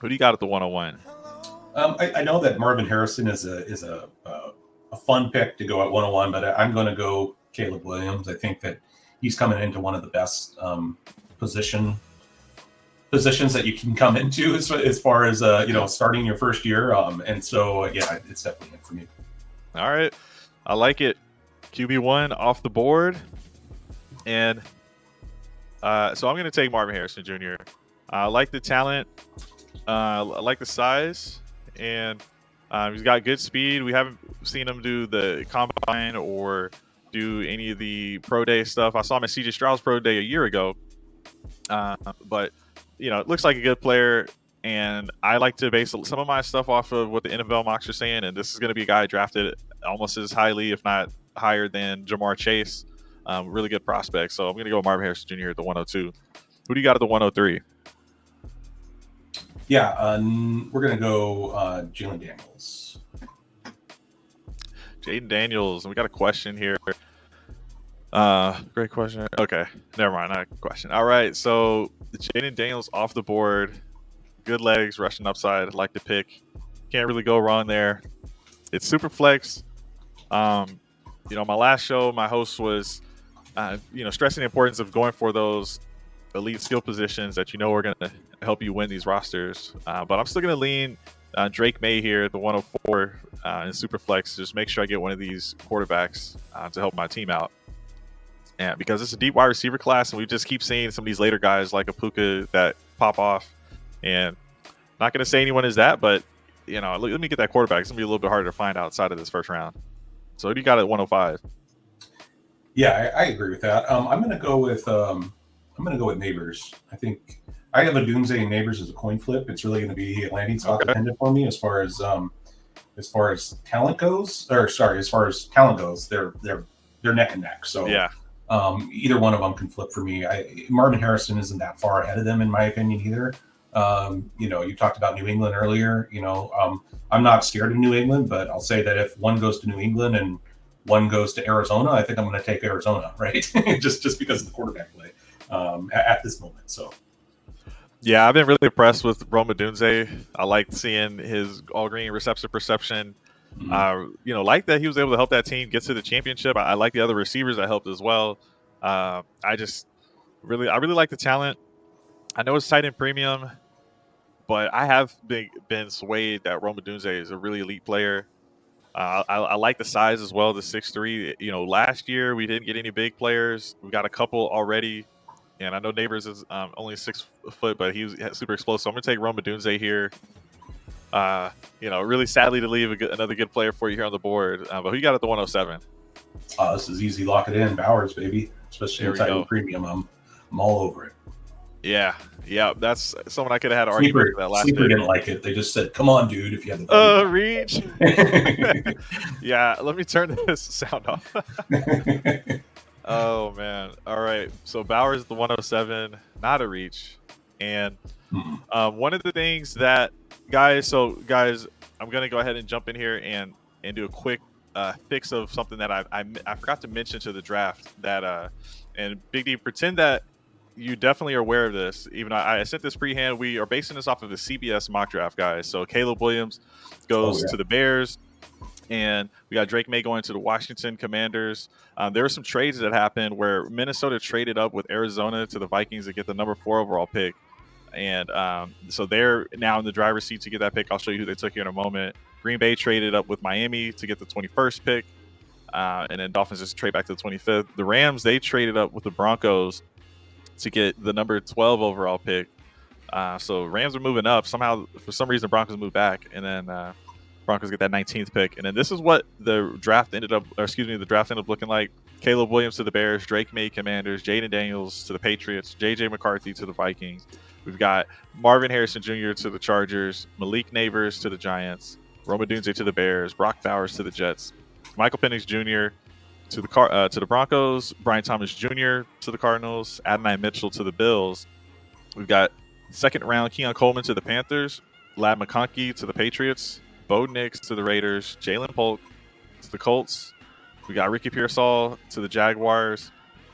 Who do you got at the 101? I know that Marvin Harrison is a fun pick to go at 101, but I'm going to go Caleb Williams. I think that he's coming into one of the best positions that you can come into as far as starting your first year. And so yeah, it's definitely it for me. All right, I like it. QB1 off the board, and so I'm going to take Marvin Harrison Jr. I like the talent. I like the size, and he's got good speed. We haven't seen him do the combine or do any of the pro day stuff. I saw him at CJ Stroud's pro day a year ago, but it looks like a good player. And I like to base some of my stuff off of what the NFL mocks are saying. And this is going to be a guy drafted almost as highly, if not higher, than Jamar Chase. Really good prospect. So I'm going to go Marvin Harrison Jr. at the 102. Who do you got at the 103? Yeah, we're going to go Jalen Daniels. Jaden Daniels. We got a question here. Great question. Okay, never mind. Not a question. All right, so Jaden Daniels off the board. Good legs, rushing upside. Like the pick. Can't really go wrong there. It's super flex. My last show, my host was, stressing the importance of going for those elite skill positions that are going to help you win these rosters. But I'm still going to lean Drake May here at the 104 in super flex. Just make sure I get one of these quarterbacks to help my team out. And because it's a deep wide receiver class, and we just keep seeing some of these later guys like a Puka that pop off. And not going to say anyone is that, but let me get that quarterback. It's going to be a little bit harder to find outside of this first round. So who do you got at 105? Yeah, I agree with that. I'm going to go with Neighbors. I think I have a Doomsday and Neighbors as a coin flip. It's really going to be a landing spot dependent for me as far as talent goes. As far as talent goes, they're neck and neck. So yeah. Either one of them can flip for me. Marvin Harrison isn't that far ahead of them in my opinion either. You talked about New England earlier. I'm not scared of New England, but I'll say that if one goes to New England and one goes to Arizona, I think I'm going to take Arizona, right? just because of the quarterback play at this moment. So, yeah, I've been really impressed with Rome Odunze. I like seeing his all green receptive perception. Mm-hmm. Like that he was able to help that team get to the championship. I like the other receivers that helped as well. I really like the talent. I know it's tight end premium, but I have been swayed that Rome Odunze is a really elite player. I like the size as well, the 6'3". Last year we didn't get any big players. We got a couple already, and I know Neighbors is only 6 foot, but he was super explosive. So I'm going to take Rome Odunze here. Really sadly to leave another good player for you here on the board. But who you got at the 107? This is easy. Lock it in. Bowers, baby. Especially in tight end premium. I'm all over it. Yeah, that's someone I could have had an argument for that last Sleeper didn't like it. They just said, come on, dude, if you had the reach. Yeah, let me turn this sound off. Oh, man. All right, so Bowers is the 107, not a reach. And one of the things that, guys, I'm going to go ahead and jump in here and do a quick fix of something that I forgot to mention to the draft. And Big D, pretend that you definitely are aware of this. Even I sent this pre-hand. We are basing this off of the CBS mock draft, guys. So Caleb Williams goes to the Bears, and we got Drake May going to the Washington Commanders. There were some trades that happened where Minnesota traded up with Arizona to the Vikings to get the number 4 overall pick. And so they're now in the driver's seat to get that pick. I'll show you who they took here in a moment. Green Bay traded up with Miami to get the 21st pick. And then Dolphins just trade back to the 25th. The Rams, they traded up with the Broncos to get the number 12 overall pick. So Rams are moving up. Somehow, for some reason, Broncos move back, and then Broncos get that 19th pick. And then this is what the draft ended up looking like. Caleb Williams to the Bears, Drake May Commanders, Jaden Daniels to the Patriots, J.J. McCarthy to the Vikings. We've got Marvin Harrison Jr. to the Chargers, Malik Neighbors to the Giants, Rome Odunze to the Bears, Brock Bowers to the Jets, Michael Penix Jr. to the Broncos, Brian Thomas Jr. to the Cardinals, Adonai Mitchell to the Bills. We've got second round Keon Coleman to the Panthers, Lad McConkey to the Patriots, Bo Nix to the Raiders, Jalen Polk to the Colts. We got Ricky Pearsall to the Jaguars,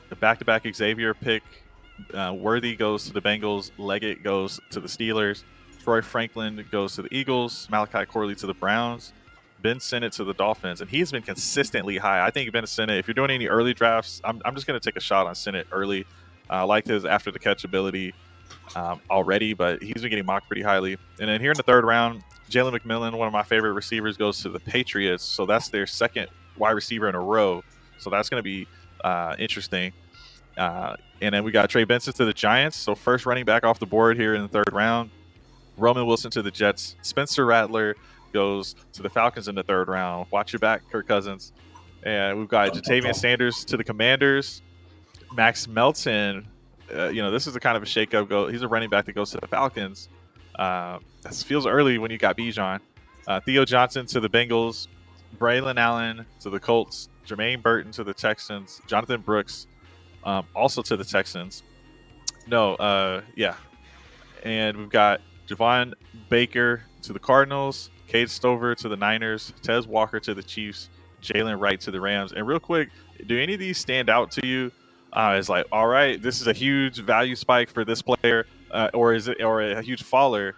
the back-to-back Xavier pick. Worthy goes to the Bengals, Leggett goes to the Steelers, Troy Franklin goes to the Eagles. Malachi Corley to the Browns. Ben Sinnott to the Dolphins, and he's been consistently high. I think Ben Sinnott, if you're doing any early drafts, I'm just going to take a shot on Sinnott early. I like his after the catch ability already, but he's been getting mocked pretty highly. And then here in the third round, Jalen McMillan, one of my favorite receivers, goes to the Patriots. So that's their second wide receiver in a row. So that's going to be interesting. And then we got Trey Benson to the Giants. So first running back off the board here in the third round. Roman Wilson to the Jets. Spencer Rattler goes to the Falcons in the third round. Watch your back, Kirk Cousins. And we've got Jatavian Sanders to the Commanders. Max Melton, this is a kind of a shakeup. He's a running back that goes to the Falcons. That feels early when you got Bijan. Theo Johnson to the Bengals. Braylon Allen to the Colts. Jermaine Burton to the Texans. Jonathan Brooks also to the Texans. And we've got Javon Baker to the Cardinals. Cade Stover to the Niners, Tez Walker to the Chiefs, Jalen Wright to the Rams. And real quick, do any of these stand out to you? It's like, all right, this is a huge value spike for this player, or a huge faller?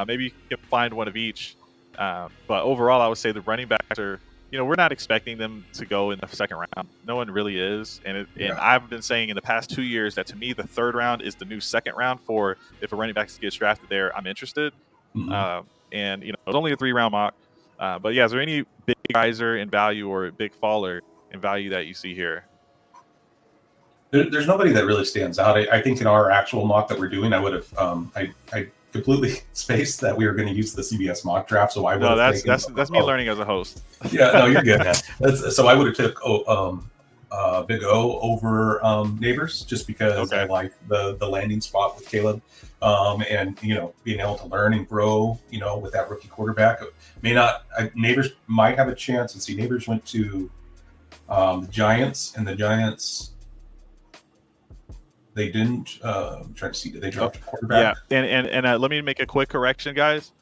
Maybe you can find one of each. But overall, I would say the running backs are, we're not expecting them to go in the second round. No one really is. And I've been saying in the past 2 years that to me, the third round is the new second round for if a running back gets drafted there, I'm interested. Mm-hmm. And it's only a 3-round mock, but is there any big riser in value or big faller in value that you see here? There's nobody that really stands out. I think in our actual mock that we're doing, I would have I completely spaced that we were going to use the CBS mock draft. So I would that's me learning as a host. Yeah, no, you're good, man. So I would have took Big O over Neighbors just because I like the landing spot with Caleb. And being able to learn and grow, with that rookie quarterback. Neighbors might have a chance. And see, Neighbors went to the Giants, and the Giants they didn't. I'm trying to see, did they draft a quarterback? Yeah, and let me make a quick correction, guys.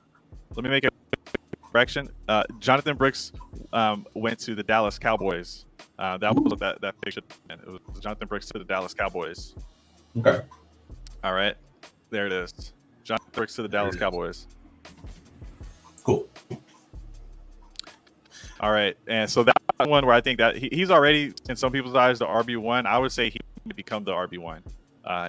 Jonathan Brooks went to the Dallas Cowboys. That was what that pick should have been. It was Jonathan Brooks to the Dallas Cowboys. Okay. All right. There it is. Jonathan Brooks to the Dallas Cowboys. Cool. All right. And so that one where I think that he's already, in some people's eyes, the RB1. I would say he would become the RB1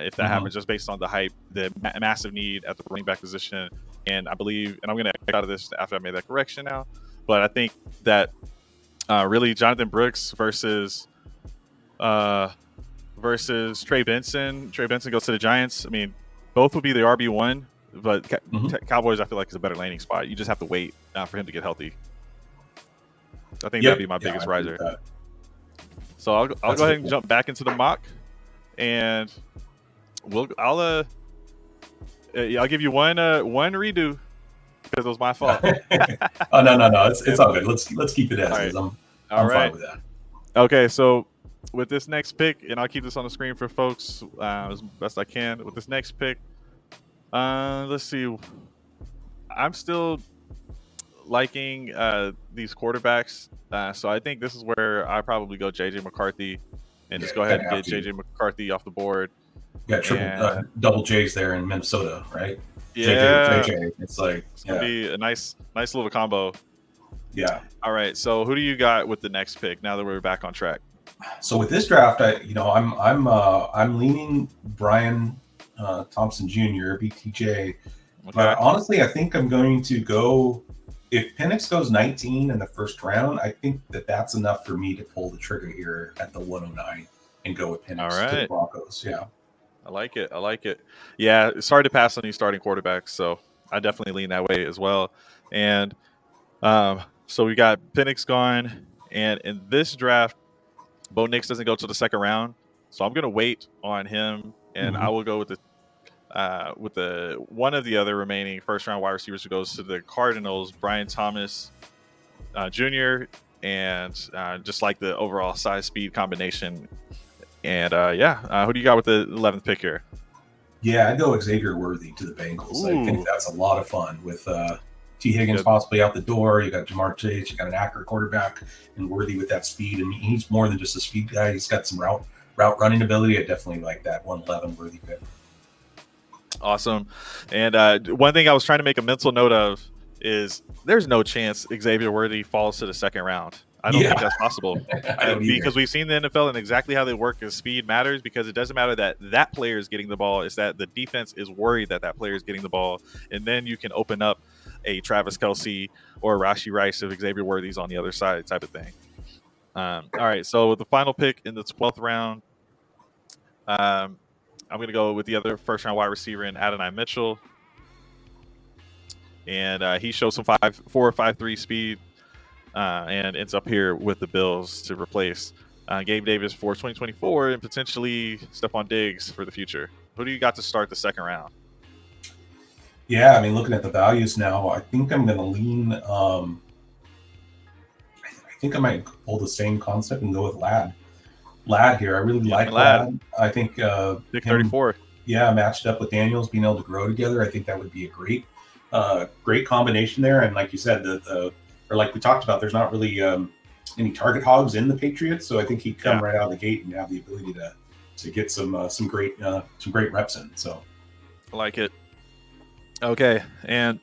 if that happens, just based on the hype, the massive need at the running back position. And I believe, and I'm going to get out of this after I made that correction now, but I think that really Jonathan Brooks versus Trey Benson. Trey Benson goes to the Giants. I mean, both would be the RB1, but Cowboys I feel like is a better landing spot. You just have to wait for him to get healthy. I think that'd be my biggest riser. So I'll go ahead and jump back into the mock, and I'll give you one redo because it was my fault. Oh no, it's all good. Let's keep it as is. I'm fine with that. Okay, so with this next pick, and I'll keep this on the screen for folks as best I can. With this next pick, let's see. I'm still liking these quarterbacks, so I think this is where I probably go JJ McCarthy and just go ahead and get JJ McCarthy off the board. Yeah, double J's there in Minnesota, right? Yeah, JJ. It's gonna be a nice little combo. Yeah. All right. So who do you got with the next pick? Now that we're back on track. So with this draft, I'm leaning Brian Thompson Jr. BTJ. Okay. But honestly, I think I'm going to go. If Penix goes 19 in the first round, I think that's enough for me to pull the trigger here at the 109 and go with Penix to the Broncos. Yeah. I like it. Yeah, it's hard to pass on these starting quarterbacks, so I definitely lean that way as well. And so we got Penix gone, and in this draft, Bo Nix doesn't go to the second round, so I'm going to wait on him, and I will go with the one of the other remaining first round wide receivers who goes to the Cardinals, Brian Thomas Jr., and just like the overall size speed combination. And who do you got with the 11th pick here? Yeah, I'd go Xavier Worthy to the Bengals. Ooh. I think that's a lot of fun with T. Higgins possibly out the door. You got Jamar Chase, you got an accurate quarterback, and Worthy with that speed. And he's more than just a speed guy. He's got some route running ability. I definitely like that 111 Worthy pick. Awesome. And one thing I was trying to make a mental note of is there's no chance Xavier Worthy falls to the second round. I don't think Yeah, that's possible. I don't either. Because we've seen the NFL and exactly how they work is speed matters, because it doesn't matter that that player is getting the ball. It's that the defense is worried that that player is getting the ball. And then you can open up a Travis Kelce or Rashi Rice if Xavier Worthy's on the other side type of thing. All right. So with the final pick in the 12th round, um, I'm going to go with the other first round wide receiver in Adonai Mitchell. And he shows some 4 or 5.3 speed and ends up here with the Bills to replace Gabe Davis for 2024 and potentially Stephon Diggs for the future. Who do you got to start the second round? Yeah, I mean, looking at the values now, I think I'm going to lean. I think I might pull the same concept and go with Ladd here. I really like Ladd. I think pick 34. Yeah, matched up with Daniels, being able to grow together. I think that would be a great combination there. And like you said, or like we talked about, there's not really any target hogs in the Patriots, so I think he'd come right out of the gate and have the ability to get some great reps in. So I like it. Okay, and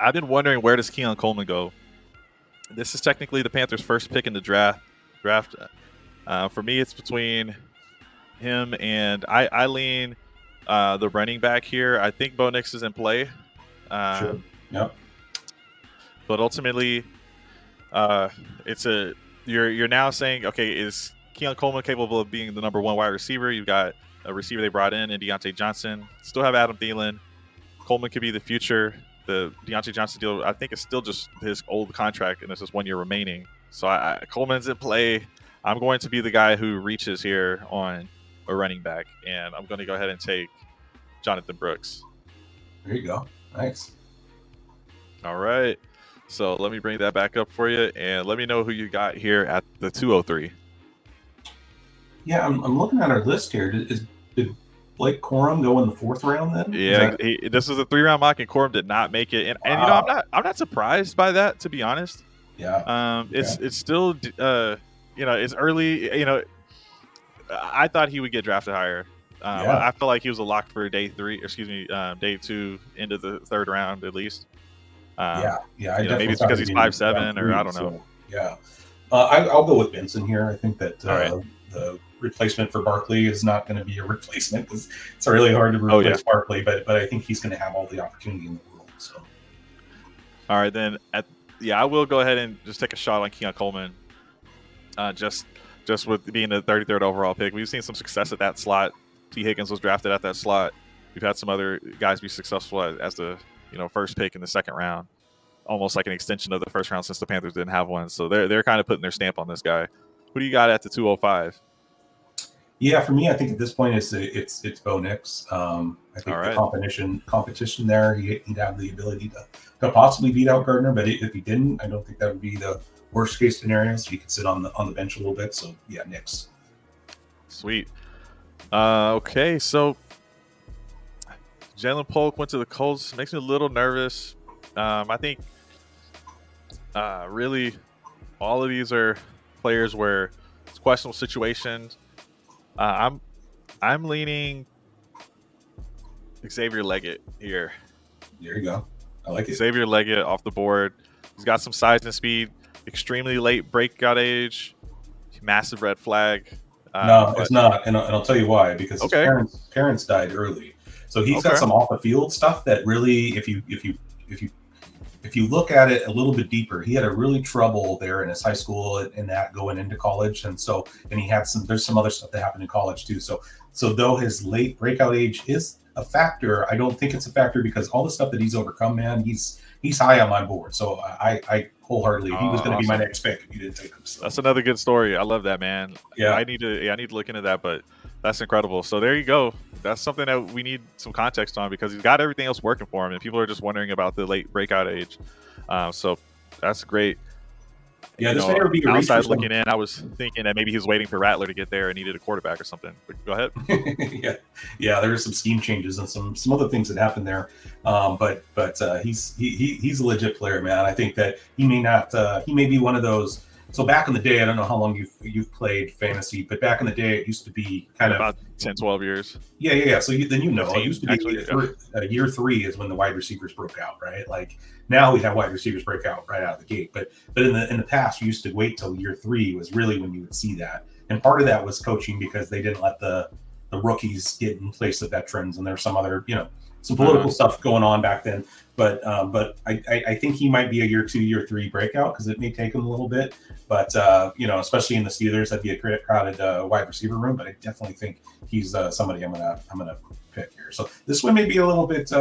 I've been wondering, where does Keon Coleman go? This is technically the Panthers' first pick in the draft. For me, it's between him and I lean the running back here. I think Bo Nix is in play. Sure. Yep. But ultimately, you're now saying, okay, is Keon Coleman capable of being the number one wide receiver? You've got a receiver they brought in Deontay Johnson. Still have Adam Thielen. Coleman could be the future. The Deontay Johnson deal, I think, is still just his old contract, and there's just 1 year remaining. So Coleman's in play. I'm going to be the guy who reaches here on a running back, and I'm going to go ahead and take Jonathan Brooks. There you go. Nice. All right. So let me bring that back up for you, and let me know who you got here at the 203. Yeah, I'm looking at our list here. Did Blake Corum go in the 4th round then? Yeah, this is a 3-round mock, and Corum did not make it. And you know, I'm not surprised by that, to be honest. Yeah. It's still it's early. I thought he would get drafted higher. I feel like he was a lock for day 2 into the 3rd round at least. Maybe it's because he's 5'7", or I don't know. So, yeah, I'll go with Benson here. I think that the replacement for Barkley is not going to be a replacement, because it's really hard to replace Barkley. But I think he's going to have all the opportunity in the world. So, all right, then I will go ahead and just take a shot on Keon Coleman. Just with being the 33rd overall pick, we've seen some success at that slot. T. Higgins was drafted at that slot. We've had some other guys be successful as the first pick in the 2nd round, almost like an extension of the 1st round, since the Panthers didn't have one. So they're kind of putting their stamp on this guy. Who do you got at the 205? Yeah, for me, I think at this point it's Bo Nix. I think the competition there, he'd have the ability to possibly beat out Gardner, but if he didn't, I don't think that would be the worst case scenario. So he could sit on the bench a little bit. So yeah, Nix. Sweet. Okay, so Jalen Polk went to the Colts. Makes me a little nervous. I think really all of these are players where it's questionable situations. I'm leaning Xavier Leggett here. There you go. I like it. Xavier Leggett off the board. He's got some size and speed. Extremely late breakout age. Massive red flag. No, it's not, and I'll tell you why. Because his parents died early, so he's got some off the field stuff that really, if you look at it a little bit deeper, he had a really trouble there in his high school and that going into college, and he had there's some other stuff that happened in college too. So though his late breakout age is a factor, I don't think it's a factor because all the stuff that he's overcome, man, he's high on my board. So I wholeheartedly, he was going to be my next pick if you didn't take him. So. That's another good story. I love that, man. Yeah, I need to look into that, but that's incredible. So there you go. That's something that we need some context on, because he's got everything else working for him, and people are just wondering about the late breakout age. So that's great. Yeah, this may never be a outside looking in. I was thinking that maybe he was waiting for Rattler to get there and needed a quarterback or something. But go ahead. yeah. There were some scheme changes and some other things that happened there. But he's a legit player, man. I think that he may not. He may be one of those So back in the day, I don't know how long you've played fantasy, but back in the day, it used to be kind of about 10, 12 years. Yeah. So then it 15, used to be actually, year 3 is when the wide receivers broke out, right? Like now we have wide receivers break out right out of the gate, but in the past, you used to wait till year 3 was really when you would see that, and part of that was coaching because they didn't let the rookies get in place of veterans, and there's some other some political stuff going on back then. But I think he might be a year 2, year 3 breakout because it may take him a little bit. But especially in the Steelers, that'd be a crowded wide receiver room. But I definitely think he's somebody I'm gonna pick here. So this one may be a little bit.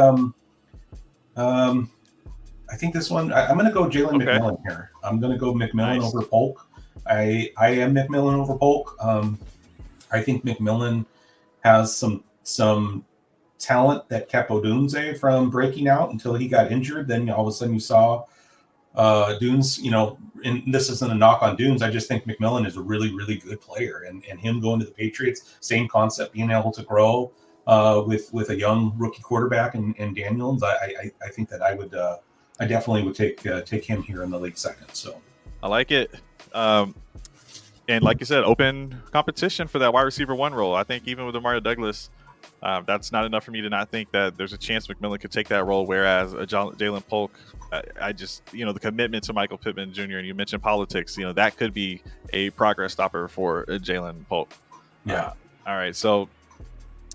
I think this one I'm gonna go Jalen McMillan here. I'm gonna go McMillan over Polk. I am McMillan over Polk. I think McMillan has some talent that kept Odunze from breaking out until he got injured. Then all of a sudden you saw Dunes, and this isn't a knock on Dunes. I just think McMillan is a really, really good player, and him going to the Patriots, same concept, being able to grow with a young rookie quarterback and Daniels. I think that I definitely would take him here in the late second. So I like it. And like you said, open competition for that wide receiver 1 role. I think even with Mario Douglas, that's not enough for me to not think that there's a chance McMillan could take that role. Whereas Jalen Polk, I just, the commitment to Michael Pittman Jr., and you mentioned politics, that could be a progress stopper for Jalen Polk. Yeah. All right. So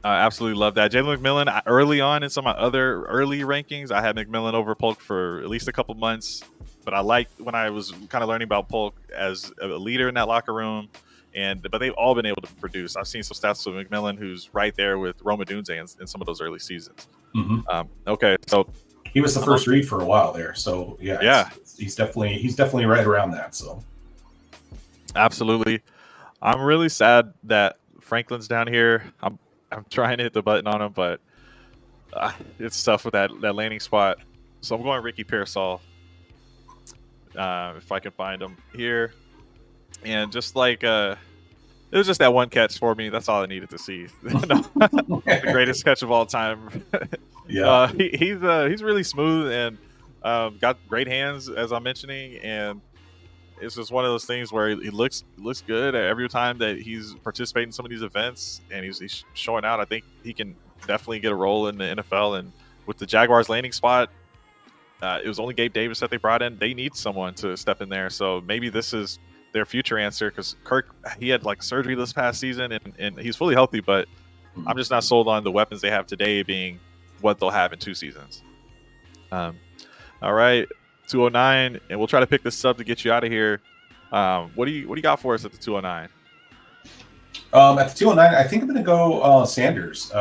I absolutely love that. Jalen McMillan, early on in some of my other early rankings, I had McMillan over Polk for at least a couple months. But I liked when I was kind of learning about Polk as a leader in that locker room. But they've all been able to produce. I've seen some stats with McMillan, who's right there with Roma Dunze in some of those early seasons. Mm-hmm. Okay, so he was the first read for a while there. So yeah, he's definitely right around that. So absolutely, I'm really sad that Franklin's down here. I'm trying to hit the button on him, but it's tough with that landing spot. So I'm going Ricky Pearsall. If I can find him here. And just like it was just that one catch for me. That's all I needed to see. The greatest catch of all time. Yeah, he's really smooth and got great hands, as I'm mentioning, and it's just one of those things where he looks good every time that he's participating in some of these events, and he's showing out. I think he can definitely get a role in the NFL, and with the Jaguars landing spot. It was only Gabe Davis that they brought in. They need someone to step in there. So maybe this is their future answer because Kirk, he had like surgery this past season and he's fully healthy, but I'm just not sold on the weapons they have today being what they'll have in 2 seasons. All right, 209, and we'll try to pick this up to get you out of here. What do you got for us at the 209? At the 209, I think I'm going to go Sanders.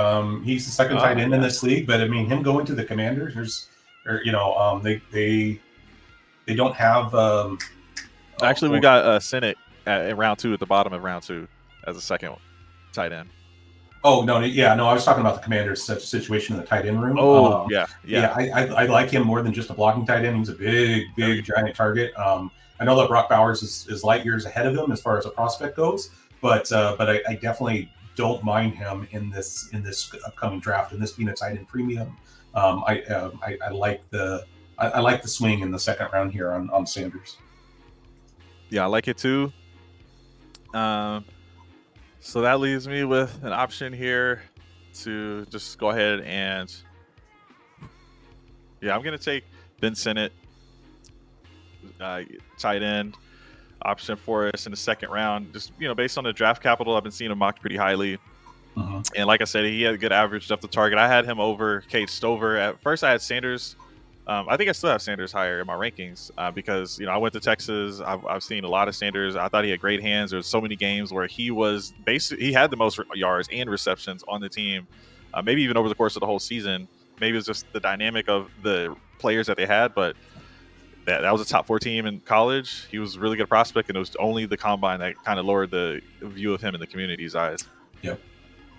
He's the second tight end in this league, but I mean, him going to the Commanders, they don't have. Actually, we got Senate in round 2 at the bottom of round 2 as a second tight end. Oh no, I was talking about the Commanders' situation in the tight end room. Oh, yeah. I like him more than just a blocking tight end. He's a big giant target. I know that Brock Bowers is light years ahead of him as far as a prospect goes, but I definitely don't mind him in this upcoming draft, and this being a tight end premium. I like the swing in the second round here on Sanders. Yeah, I like it too. So that leaves me with an option here to just go ahead and I'm going to take Ben Sinnott, tight end option for us in the second round. Just based on the draft capital, I've been seeing him mocked pretty highly. Mm-hmm. And like I said, he had a good average depth of target. I had him over Kate Stover. At first, I had Sanders. I think I still have Sanders higher in my rankings because I went to Texas. I've seen a lot of Sanders. I thought he had great hands. There's so many games where he had the most yards and receptions on the team, maybe even over the course of the whole season. Maybe it's just the dynamic of the players that they had, but that was a top 4 team in college. He was a really good prospect, and it was only the combine that kind of lowered the view of him in the community's eyes. Yep.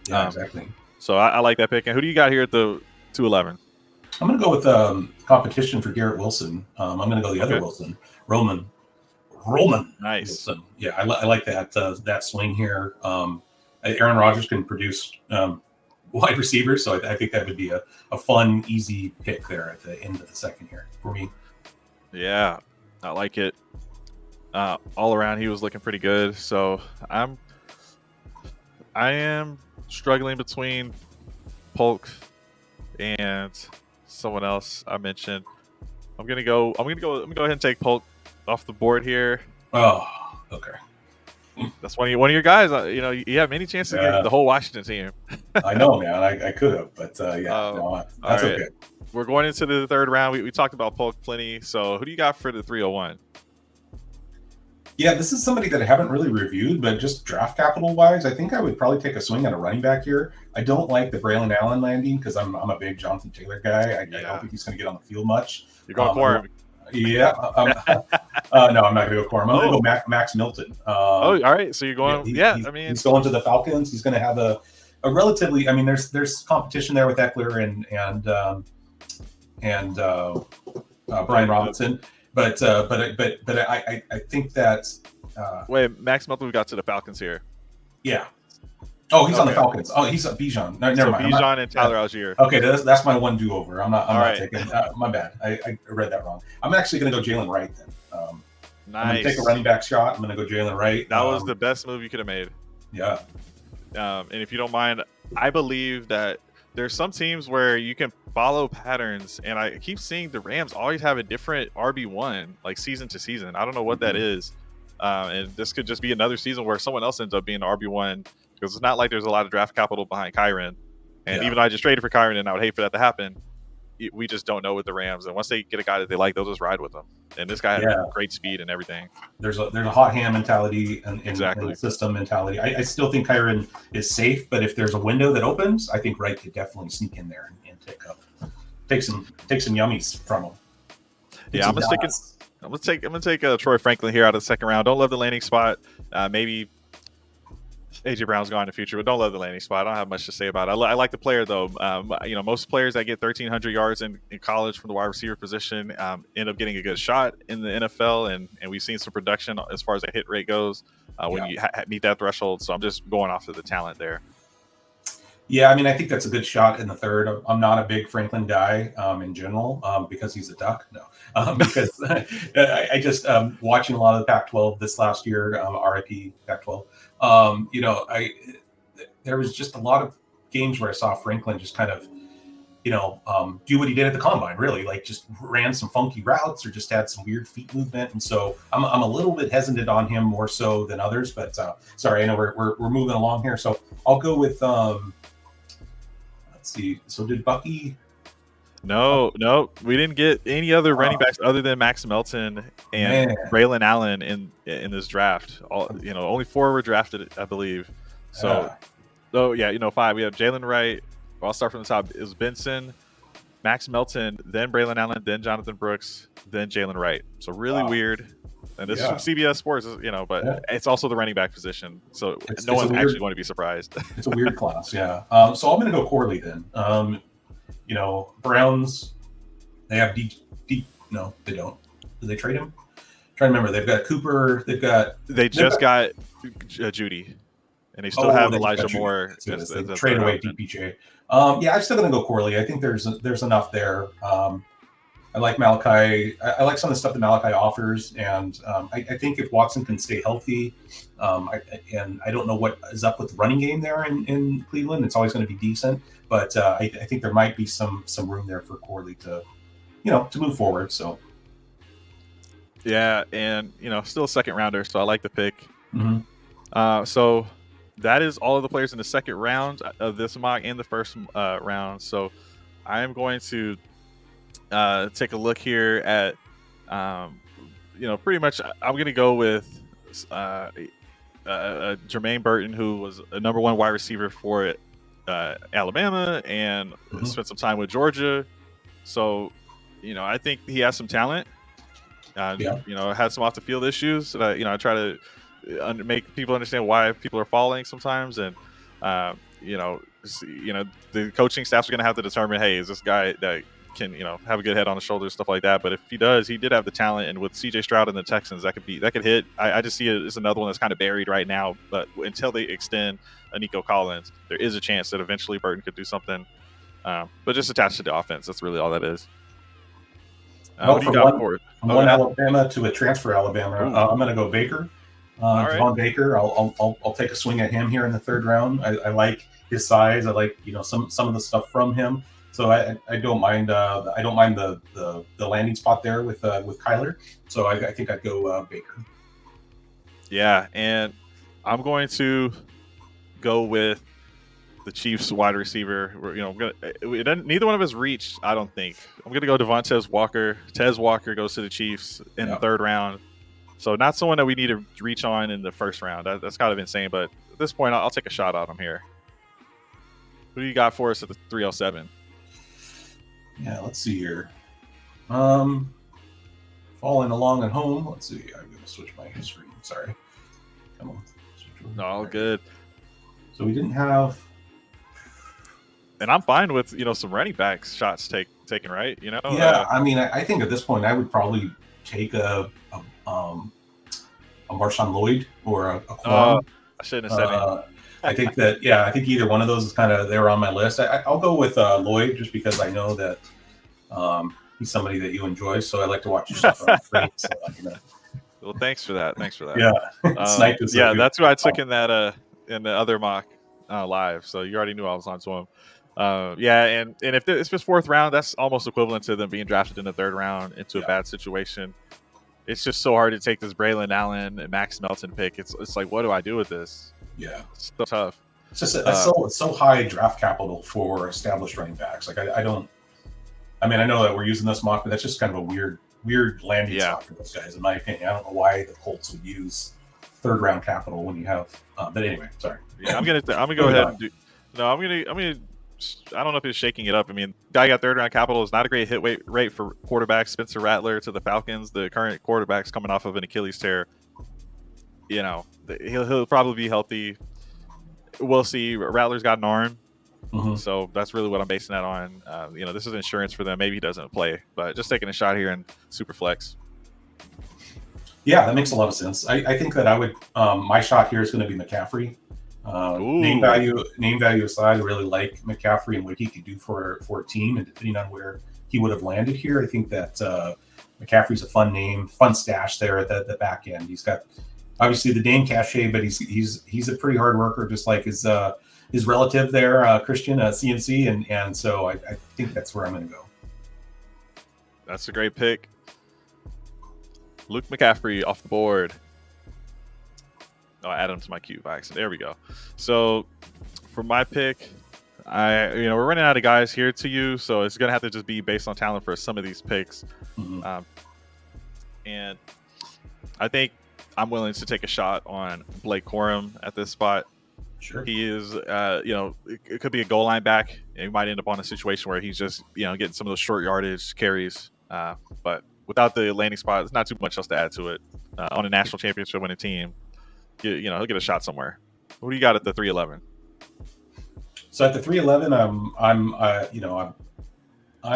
Yeah, exactly. So I like that pick. And who do you got here at the 211? I'm going to go with competition for Garrett Wilson. I'm going to go the other Wilson, Roman. Nice. Wilson. Yeah, I like that swing here. Aaron Rodgers can produce wide receivers, so I think that would be a fun, easy pick there at the end of the second here for me. Yeah, I like it. all around he was looking pretty good. So I am struggling between Polk and someone else I mentioned. I'm gonna go ahead and take Polk off the board here. Oh, okay. That's one of your guys. You have many chances to get the whole Washington team. I know, man. I could have, but that's right. okay. We're going into the third round. We talked about Polk plenty. So who do you got for the 301? Yeah, this is somebody that I haven't really reviewed, but just draft capital wise, I think I would probably take a swing at a running back here. I don't like the Braylon Allen landing because I'm a big Jonathan Taylor guy. I don't think he's going to get on the field much. You're going for him. Yeah. No, I'm not going to go for him. I'm going to go Max Milton. All right. So you're going. He's going to the Falcons. He's going to have a relatively. I mean, there's competition there with Eckler and Brian Robinson. But I think that. Wait, Max Milton, we got to the Falcons here. Yeah. Oh, he's on the Falcons. Oh, he's Bijan. No, never mind. Bijan and Tyler Algier. Okay, that's my one do-over. I'm not taking. My bad. I read that wrong. I'm actually going to go Jalen Wright then. Nice. I'm going to take a running back shot. I'm going to go Jalen Wright. That was the best move you could have made. Yeah. And if you don't mind, I believe that there's some teams where you can follow patterns, and I keep seeing the Rams always have a different RB1, like season to season. I don't know what that is. And this could just be another season where someone else ends up being RB1, because it's not like there's a lot of draft capital behind Kyren. And even though I just traded for Kyren and I would hate for that to happen, we just don't know with the Rams. And once they get a guy that they like, they'll just ride with them. And this guy has great speed and everything. There's a hot hand mentality and the system mentality. I still think Kyren is safe, but if there's a window that opens, I think Wright could definitely sneak in there and take some yummies from him. Yeah, I'm gonna take Troy Franklin here out of the second round. Don't love the landing spot. Maybe AJ Brown's gone in the future, but don't love the landing spot. I don't have much to say about it. I like the player though. Most players that get 1,300 yards in college from the wide receiver position end up getting a good shot in the NFL, and we've seen some production as far as the hit rate goes when you meet that threshold. So I'm just going off of the talent there. Yeah, I mean, I think that's a good shot in the third. I'm not a big Franklin guy in general because he's a Duck. No, because I just watching a lot of the Pac-12 this last year, RIP Pac-12. There was just a lot of games where I saw Franklin just kind of, do what he did at the combine, really, like just ran some funky routes or just had some weird feet movement. And so I'm a little bit hesitant on him more so than others. But sorry, I know we're moving along here. So I'll go with let's see. So did Bucky? No, we didn't get any other running backs other than Max Melton and Braylon Allen in this draft. Only 4 were drafted, I believe. So, 5. We have Jalen Wright. I'll start from the top. It was Benson, Max Melton, then Braylon Allen, then Jonathan Brooks, then Jalen Wright. So really weird. And this is from CBS Sports, but it's also the running back position. So no one's actually going to be surprised. It's a weird class, yeah. So I'm going to go Corley then. Browns, they have no, they don't. Did they trade him? I'm trying to remember. They've got Cooper. They just got Judy, and they still have Elijah Moore. They trade away DPJ. I'm still going to go Corley. I think there's enough there. I like Malachi. I like some of the stuff that Malachi offers, and I think if Watson can stay healthy, and I don't know what is up with the running game there in Cleveland, it's always going to be decent. But I think there might be some room there for Corley to move forward. So yeah, and still a second rounder, so I like the pick. Mm-hmm. So that is all of the players in the second round of this mock and the first round. So I am going to take a look here at pretty much I'm going to go with Jermaine Burton, who was a number 1 wide receiver for Alabama and spent some time with Georgia. So I think he has some talent. Had some off the field issues that I try to make people understand why people are falling sometimes, and the coaching staffs are going to have to determine, hey, is this guy that can have a good head on his shoulders, stuff like that. But if he does, he did have the talent, and with CJ Stroud and the Texans, that could hit. I just see it as another one that's kind of buried right now, but until they extend a Nico Collins, there is a chance that eventually Burton could do something, but just attached to the offense. That's really all that is. Well, Who do you got for it? from one Alabama to a transfer Alabama, I'm going to go Baker. All right. Devon Baker. I'll take a swing at him here in the third round. I like his size. I like some of the stuff from him. So I don't mind the landing spot there with Kyler. So I think I'd go Baker. Yeah, and I'm going to go with the Chiefs wide receiver. Neither one of us reached, I don't think. I'm going to go Devontae Walker. Tez Walker goes to the Chiefs in the third round. So not someone that we need to reach on in the first round. That's kind of insane, but at this point, I'll take a shot on him here. Who do you got for us at the 307? Yeah, let's see here. Following along at home. Let's see. I'm going to switch my screen. Sorry. Come on. All good. So we didn't have. And I'm fine with some running back shots taken, right? Yeah, I mean, I think at this point I would probably take a Marshawn Lloyd or a Quan. I shouldn't have said it. I think that I think either one of those is kind of there on my list. I'll go with Lloyd just because I know that he's somebody that you enjoy, so I like to watch your stuff on screen. So, Well, thanks for that. Yeah, Snipe is that's who I took in that in the other mock live. So you already knew I was on to him. And if it's fourth round, that's almost equivalent to them being drafted in the third round into a bad situation. It's just so hard to take this Braylon Allen and Max Melton pick. It's like, what do I do with this? Yeah, it's so tough. It's just it's so high draft capital for established running backs. Like I don't. I mean, I know that we're using this mock, but that's just kind of a weird landing spot for those guys, in my opinion. I don't know why the Colts would use third round capital when you have. But anyway, sorry. Yeah, I'm gonna go ahead and do. No, I'm gonna. I don't know if it's shaking it up. I mean, guy got third round capital is not a great hit rate for quarterbacks. Spencer Rattler to the Falcons, the current quarterback's coming off of an Achilles tear. He'll probably be healthy. We'll see. Rattler's got an arm, so that's really what I'm basing that on. This is insurance for them. Maybe he doesn't play, but just taking a shot here in super flex. Yeah, that makes a lot of sense. I think that I would. My shot here is going to be McCaffrey. Name value aside, I really like McCaffrey and what he could do for a team, and depending on where he would have landed here, I think that McCaffrey's a fun name, fun stash there at the back end. He's got obviously the Dame cachet, but he's a pretty hard worker, just like his relative there, Christian CMC, and so I think that's where I'm going to go. That's a great pick. Luke McCaffrey off the board. I'll add him to my queue by accident. There we go. So for my pick, we're running out of guys here to you, so it's gonna have to just be based on talent for some of these picks. And I think I'm willing to take a shot on Blake Corum at this spot. Sure. He is, it could be a goal line back, and he might end up on a situation where he's just, getting some of those short yardage carries. But without the landing spot, there's not too much else to add to it. On a national championship winning team, he'll get a shot somewhere. What do you got at the 311? So at the 311, I'm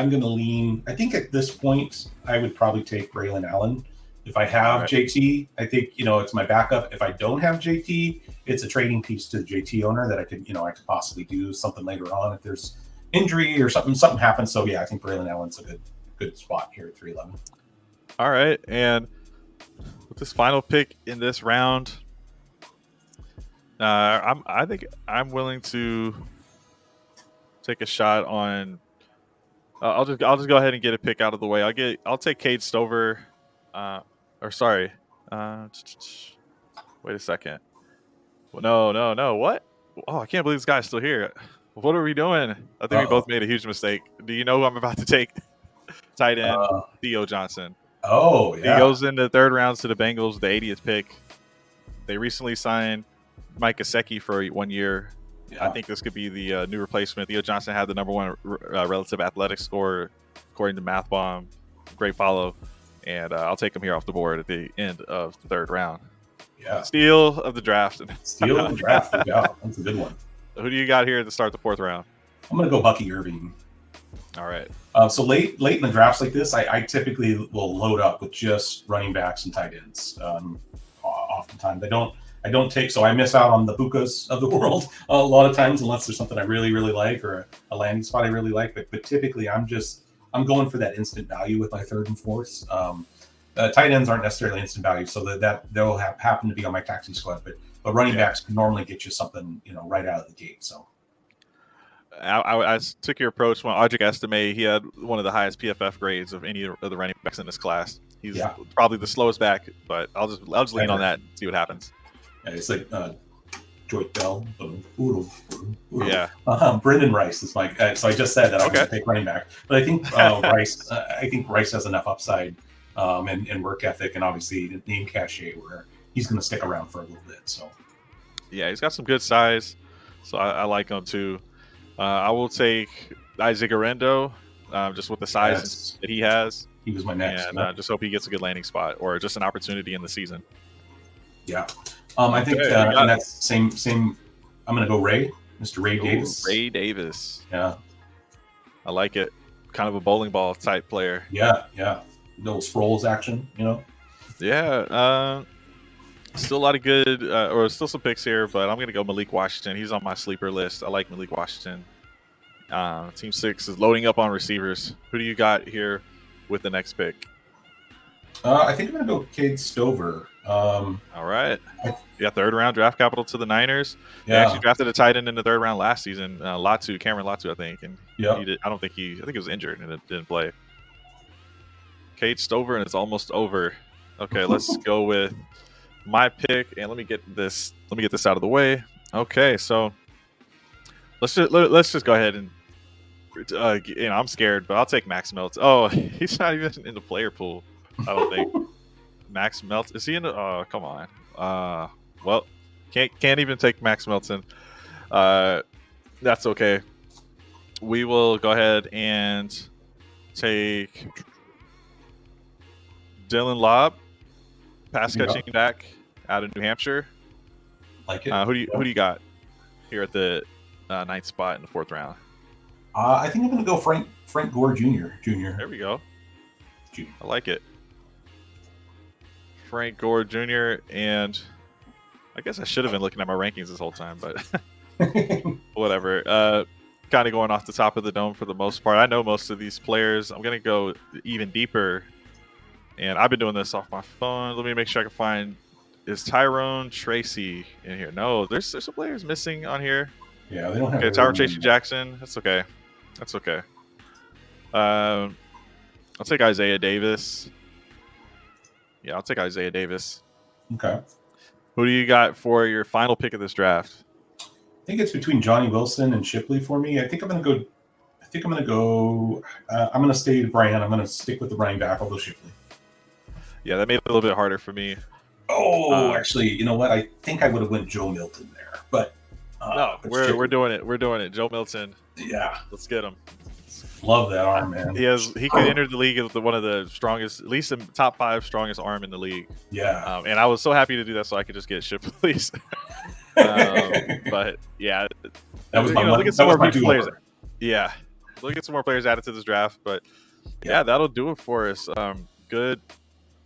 going to lean. I think at this point, I would probably take Braylon Allen. If I have JT, I think it's my backup. If I don't have JT, it's a trading piece to the JT owner that I could possibly do something later on if there's injury or something happens. So yeah, I think Braylon Allen's a good spot here at 311. All right, and with this final pick in this round. I think I'm willing to take a shot on. I'll just go ahead and get a pick out of the way. I'll take Cade Stover. Wait a second. No. What? Oh, I can't believe this guy's still here. What are we doing? I think we both made a huge mistake. Do you know who I'm about to take? Tight end Theo Johnson. Oh, yeah. He goes in the third round to the Bengals, the 80th pick. They recently signed Mike Gesicki for 1 year. Yeah. I think this could be the new replacement. Theo Johnson had the number one relative athletic score, according to MathBomb. Great follow. And I'll take him here off the board at the end of the third round. Yeah. Steal of the draft. Steal of the draft. Yeah, that's a good one. Who do you got here to start the fourth round? I'm going to go Bucky Irving. All right. So late in the drafts like this, I typically will load up with just running backs and tight ends. Oftentimes, I don't take, so I miss out on the Bukas of the world a lot of times, unless there's something I really, really like or a landing spot I really like. But typically, I'm I'm going for that instant value with my third and fourths. Tight ends aren't necessarily instant value, so that they'll happen to be on my taxi squad. But running backs can normally get you something, right out of the gate. So I took your approach when Audric Estime. He had one of the highest PFF grades of any of the running backs in this class. He's probably the slowest back, but I'll just lean on that and see what happens. Yeah, it's like Joy Bell. Yeah. Brendan Rice is my. So I just said that I'm going to take running back, but I think Rice. I think Rice has enough upside and work ethic, and obviously name cachet where he's going to stick around for a little bit. So yeah, he's got some good size, so I like him too. I will take Isaac Arendo, just with the size that he has. He was my next, and just hope he gets a good landing spot or just an opportunity in the season. Yeah. I think and that's same. I'm going to go Mr. Ray Davis. Ray Davis. Yeah. I like it. Kind of a bowling ball type player. Yeah. Little Sproles action, Yeah. Still a lot of good, or still some picks here, but I'm going to go Malik Washington. He's on my sleeper list. I like Malik Washington. Team 6 is loading up on receivers. Who do you got here with the next pick? I think I'm going to go Cade Stover. All right. You got third round draft capital to the Niners. Yeah. They actually drafted a tight end in the third round last season. Cameron Latu, I think. And I think he was injured and it didn't play. Cade Stover, and it's almost over. Okay, let's go with my pick, and let me get this out of the way. Okay, so let's just go ahead and I'm scared, but I'll take Max Melton. Oh, he's not even in the player pool. I don't think. Max Melton, is he in the? Oh, come on. Well, can't even take Max Melton. That's okay. We will go ahead and take Dylan Lobb, pass catching back out of New Hampshire. Like it. Who do you got here at the ninth spot in the fourth round? I think I'm going to go Frank Gore Jr. There we go. I like it. Frank Gore Jr. And I guess I should have been looking at my rankings this whole time, but whatever. Kind of going off the top of the dome for the most part. I know most of these players. I'm going to go even deeper. And I've been doing this off my phone. Let me make sure I can find. Is Tyrone Tracy in here? No, there's some players missing on here. Yeah, they don't have. Okay, Tyrone Tracy Jackson. That's okay. I'll take Isaiah Davis. Yeah, I'll take Isaiah Davis. Okay. Who do you got for your final pick of this draft? I think it's between Johnny Wilson and Shipley for me. I think I'm going to go. I'm going to stay Brian. I'm going to stick with the running back. I'll go Shipley. Yeah, that made it a little bit harder for me. Oh, actually, you know what? I think I would have went Joe Milton there, but no, we're doing it. We're doing it. Joe Milton. Yeah, let's get him. Love that arm, man. He could enter the league with one of the strongest, at least the top 5 strongest arm in the league. Yeah. And I was so happy to do that so I could just get Shipley's. But yeah, that was look at some more players. Yeah, look at some more players added to this draft. But yeah, that'll do it for us. Good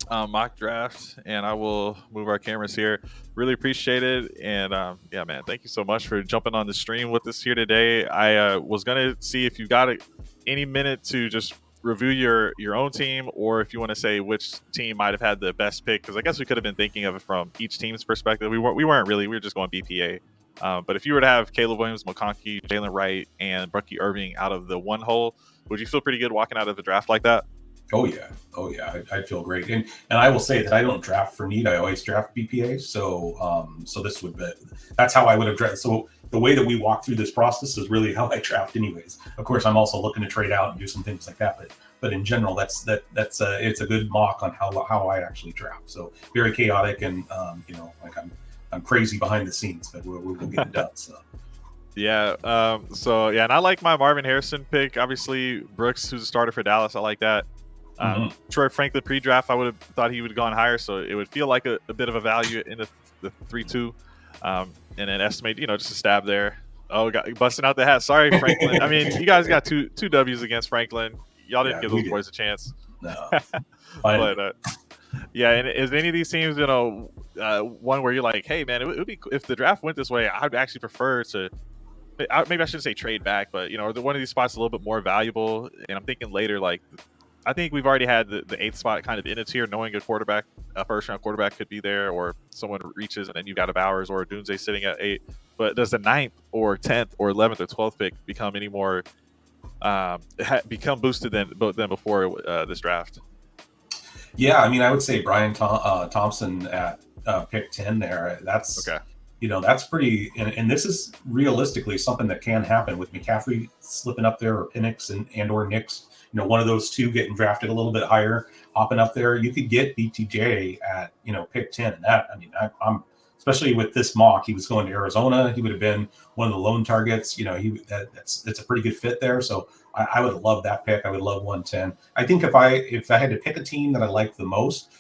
mock draft, and I will move our cameras here. Really appreciate it, and yeah, man, thank you so much for jumping on the stream with us here today. I was gonna see if you got any minute to just review your own team, or if you want to say which team might have had the best pick, because I guess we could have been thinking of it from each team's perspective. We weren't really. We were just going BPA. But if you were to have Caleb Williams, McConkey, Jalen Wright, and Bucky Irving out of the one hole, would you feel pretty good walking out of the draft like that? Oh yeah. I'd feel great, and I will say that I don't draft for need. I always draft BPA. So this would be, that's how I would have drafted. So the way that we walk through this process is really how I draft, anyways. Of course, I'm also looking to trade out and do some things like that. But in general, that's it's a good mock on how I actually draft. So very chaotic, and like I'm crazy behind the scenes, but we'll get it done. So. Yeah. And I like my Marvin Harrison pick. Obviously, Brooks, who's a starter for Dallas, I like that. Troy Franklin pre-draft, I would have thought he would have gone higher, so it would feel like a bit of a value in the 3-2, and then estimate, just a stab there. Oh, busting out the hat. Sorry, Franklin. I mean, you guys got two W's against Franklin. Y'all didn't give those boys a chance. No. But yeah, and is any of these teams, one where you're like, hey man, it would be, if the draft went this way, I'd actually prefer to maybe I shouldn't say trade back, but one of these spots a little bit more valuable. And I'm thinking later, like I think we've already had the eighth spot kind of in its here, knowing a first round quarterback could be there, or someone reaches, and then you've got a Bowers or a Dunze sitting at 8. But does the 9th or 10th or 11th or 12th pick become any more become boosted than before this draft? Yeah, I mean, I would say Brian Thompson at pick 10 there. That's Okay. That's pretty, and this is realistically something that can happen with McCaffrey slipping up there, or Penix and or Nix. One of those two getting drafted a little bit higher, hopping up there. You could get BTJ at pick 10, and that, I mean, I'm especially with this mock, he was going to Arizona. He would have been one of the lone targets. That's a pretty good fit there. So I would love that pick. I would love 110. I think if I had to pick a team that I like the most,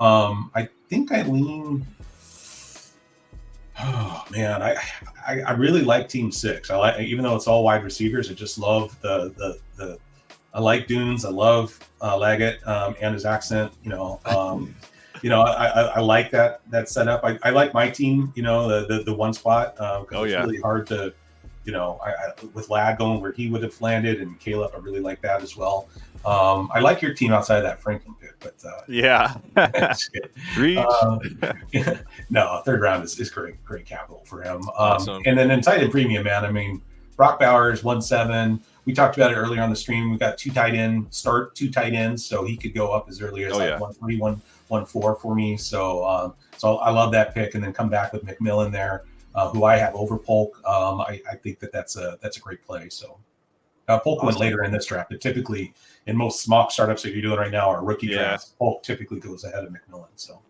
I think I lean. Oh man, I really like Team 6. I like, even though it's all wide receivers, I just love the I like Dunes. I love Laggett and his accent. I like that setup. I like my team. The one spot because it's really hard to. With Lag going where he would have landed, and Caleb, I really like that as well. I like your team outside of that Franklin pick, but no, third round is great capital for him. Awesome. And then in tight end premium, man, I mean, Brock Bowers 1.7. We talked about it earlier on the stream. We got two tight ends, so he could go up as early as 1.3, 1.4 for me. So I love that pick, and then come back with McMillan there. Who I have over Polk. I think that's a great play. So Polk went later in this draft. But typically, in most mock startups that you're doing right now, are rookie drafts. Polk typically goes ahead of McMillan. So,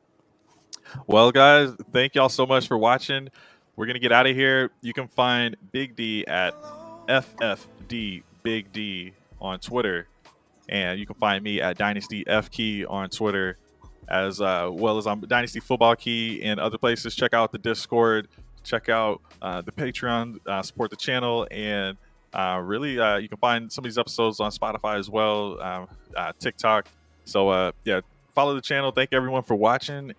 well, guys, thank y'all so much for watching. We're gonna get out of here. You can find Big D at FFD Big D on Twitter, and you can find me at Dynasty F Key on Twitter, as well as I'm Dynasty Football Key and other places. Check out the Discord. Check out the Patreon, support the channel, and really you can find some of these episodes on Spotify as well, TikTok. So follow the channel. Thank everyone for watching.